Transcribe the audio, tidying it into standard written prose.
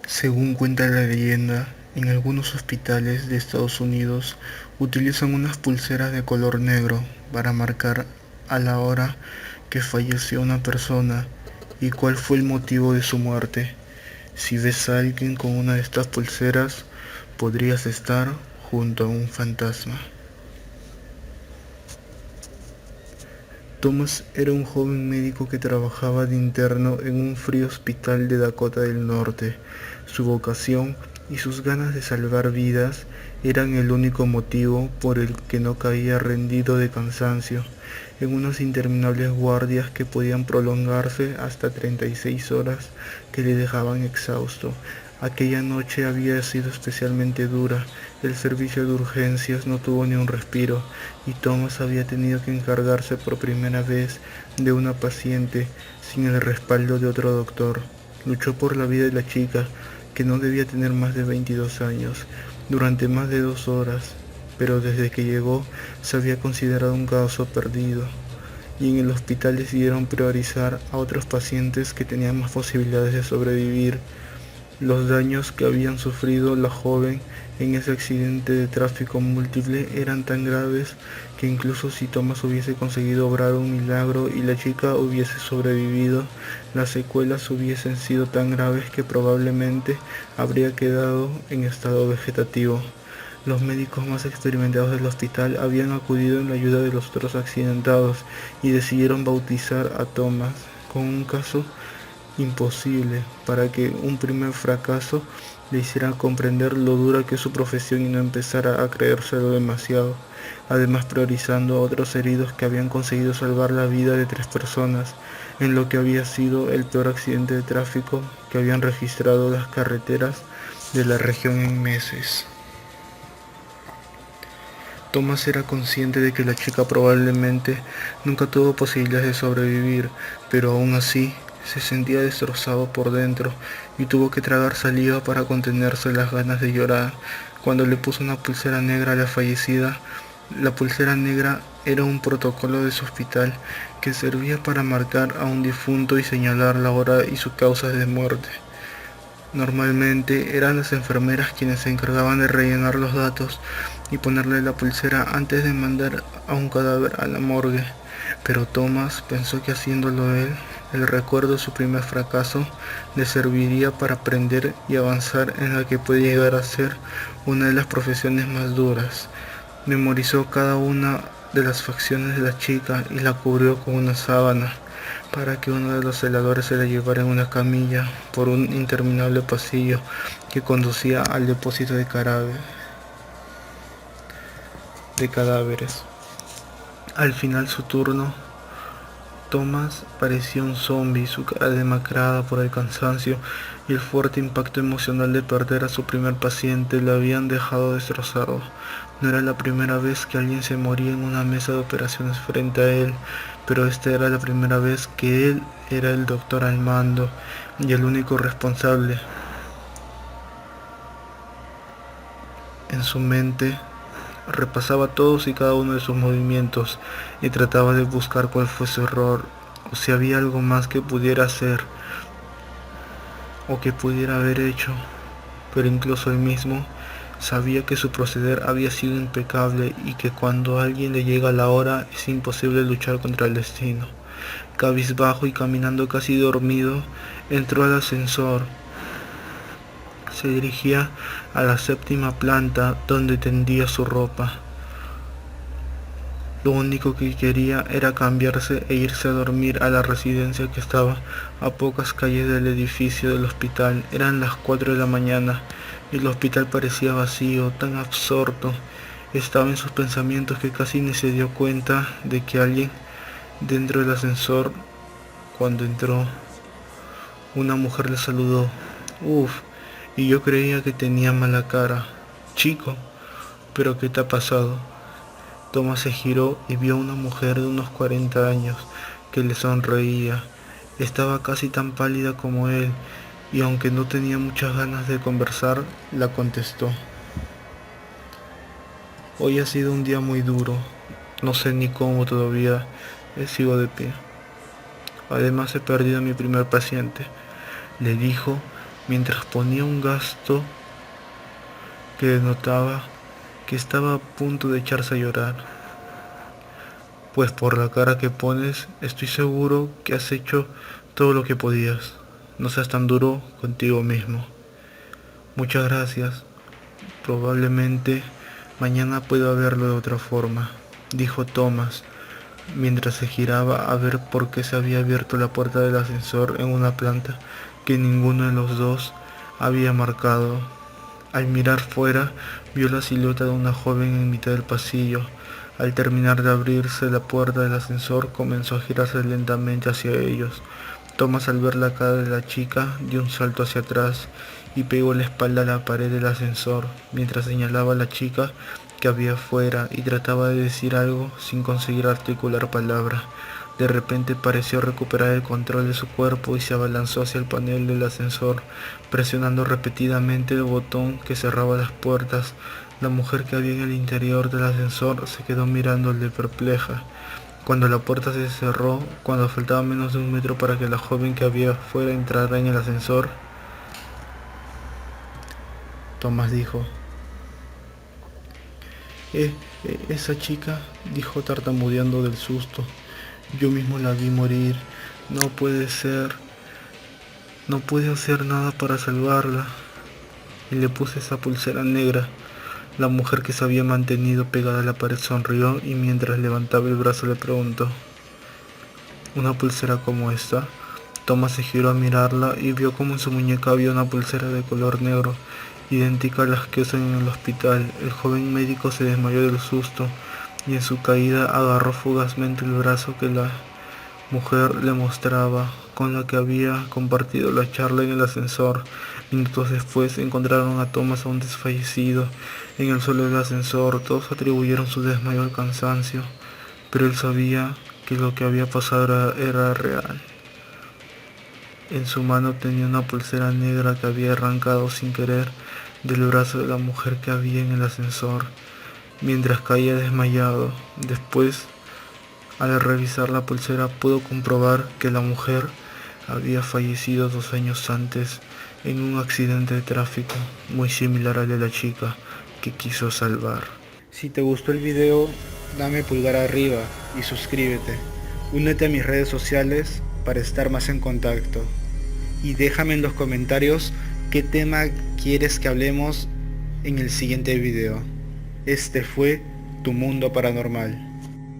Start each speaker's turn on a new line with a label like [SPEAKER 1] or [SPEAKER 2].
[SPEAKER 1] Según cuenta la leyenda, en algunos hospitales de Estados Unidos utilizan unas pulseras de color negro para marcar a la hora que falleció una persona y cuál fue el motivo de su muerte. Si ves a alguien con una de estas pulseras, podrías estar junto a un fantasma. Thomas era un joven médico que trabajaba de interno en un frío hospital de Dakota del Norte. Su vocación y sus ganas de salvar vidas eran el único motivo por el que no caía rendido de cansancio en unas interminables guardias que podían prolongarse hasta 36 horas que le dejaban exhausto. Aquella noche había sido especialmente dura. El servicio de urgencias no tuvo ni un respiro y Thomas había tenido que encargarse por primera vez de una paciente sin el respaldo de otro doctor. Luchó por la vida de la chica, que no debía tener más de 22 años, durante más de 2 horas, pero desde que llegó se había considerado un caso perdido y en el hospital decidieron priorizar a otros pacientes que tenían más posibilidades de sobrevivir. Los daños que habían sufrido la joven en ese accidente de tráfico múltiple eran tan graves que incluso si Thomas hubiese conseguido obrar un milagro y la chica hubiese sobrevivido, las secuelas hubiesen sido tan graves que probablemente habría quedado en estado vegetativo. Los médicos más experimentados del hospital habían acudido en la ayuda de los otros accidentados y decidieron bautizar a Thomas con un caso imposible para que un primer fracaso le hiciera comprender lo dura que es su profesión y no empezara a creérselo demasiado, además priorizando a otros heridos que habían conseguido salvar la vida de 3 personas en lo que había sido el peor accidente de tráfico que habían registrado las carreteras de la región en meses. Thomas era consciente de que la chica probablemente nunca tuvo posibilidades de sobrevivir, pero aún así se sentía destrozado por dentro y tuvo que tragar saliva para contenerse las ganas de llorar. Cuando le puso una pulsera negra a la fallecida, la pulsera negra era un protocolo de su hospital que servía para marcar a un difunto y señalar la hora y su causa de muerte. Normalmente eran las enfermeras quienes se encargaban de rellenar los datos y ponerle la pulsera antes de mandar a un cadáver a la morgue, pero Thomas pensó que haciéndolo él, el recuerdo de su primer fracaso le serviría para aprender y avanzar en la que puede llegar a ser una de las profesiones más duras. Memorizó cada una de las facciones de la chica y la cubrió con una sábana para que uno de los celadores se la llevara en una camilla por un interminable pasillo que conducía al depósito de cadáveres. Al final su turno, Thomas parecía un zombie, su cara demacrada por el cansancio y el fuerte impacto emocional de perder a su primer paciente le habían dejado destrozado. No era la primera vez que alguien se moría en una mesa de operaciones frente a él, pero esta era la primera vez que él era el doctor al mando y el único responsable. En su mente repasaba todos y cada uno de sus movimientos y trataba de buscar cuál fue su error o si había algo más que pudiera hacer o que pudiera haber hecho, pero incluso él mismo sabía que su proceder había sido impecable y que cuando a alguien le llega la hora es imposible luchar contra el destino. Cabizbajo y caminando casi dormido, entró al ascensor. Se dirigía a la 7ª planta donde tendía su ropa. Lo único que quería era cambiarse e irse a dormir a la residencia que estaba a pocas calles del edificio del hospital. Eran las 4 de la mañana y el hospital parecía vacío, tan absorto. Estaba en sus pensamientos que casi ni se dio cuenta de que alguien dentro del ascensor, cuando entró, una mujer le saludó. Uf, y yo creía que tenía mala cara. Chico, ¿pero qué te ha pasado? Thomas se giró y vio a una mujer de unos 40 años que le sonreía. Estaba casi tan pálida como él, y aunque no tenía muchas ganas de conversar, la contestó. Hoy ha sido un día muy duro. No sé ni cómo todavía sigo de pie. Además he perdido a mi primer paciente, le dijo mientras ponía un gasto que denotaba que estaba a punto de echarse a llorar. Pues por la cara que pones, estoy seguro que has hecho todo lo que podías. No seas tan duro contigo mismo. Muchas gracias. Probablemente mañana pueda verlo de otra forma, dijo Thomas, mientras se giraba a ver por qué se había abierto la puerta del ascensor en una planta que ninguno de los dos había marcado. Al mirar fuera, vio la silueta de una joven en mitad del pasillo. Al terminar de abrirse la puerta del ascensor, comenzó a girarse lentamente hacia ellos. Thomas, al ver la cara de la chica, dio un salto hacia atrás y pegó la espalda a la pared del ascensor, mientras señalaba a la chica que había afuera y trataba de decir algo sin conseguir articular palabra. De repente pareció recuperar el control de su cuerpo y se abalanzó hacia el panel del ascensor, presionando repetidamente el botón que cerraba las puertas. La mujer que había en el interior del ascensor se quedó mirándole perpleja. Cuando la puerta se cerró, cuando faltaba menos de 1 metro para que la joven que había afuera entrara en el ascensor, Thomas dijo: esa chica, dijo tartamudeando del susto. Yo mismo la vi morir. No puede ser. No puede hacer nada para salvarla. Y le puse esa pulsera negra. La mujer, que se había mantenido pegada a la pared, sonrió y mientras levantaba el brazo le preguntó: ¿una pulsera como esta? Thomas se giró a mirarla y vio como en su muñeca había una pulsera de color negro, idéntica a las que usan en el hospital. El joven médico se desmayó del susto y en su caída agarró fugazmente el brazo que la mujer le mostraba, con la que había compartido la charla en el ascensor. Minutos después encontraron a Thomas aún desfallecido en el suelo del ascensor. Todos atribuyeron su desmayo al cansancio, pero él sabía que lo que había pasado era real. En su mano tenía una pulsera negra que había arrancado sin querer del brazo de la mujer que había en el ascensor, mientras caía desmayado. Después, al revisar la pulsera, pudo comprobar que la mujer había fallecido 2 años antes en un accidente de tráfico muy similar al de la chica que quiso salvar. Si te gustó el video, dame pulgar arriba y suscríbete. Únete a mis redes sociales para estar más en contacto. Y déjame en los comentarios qué tema quieres que hablemos en el siguiente video. Este fue Tu Mundo Paranormal.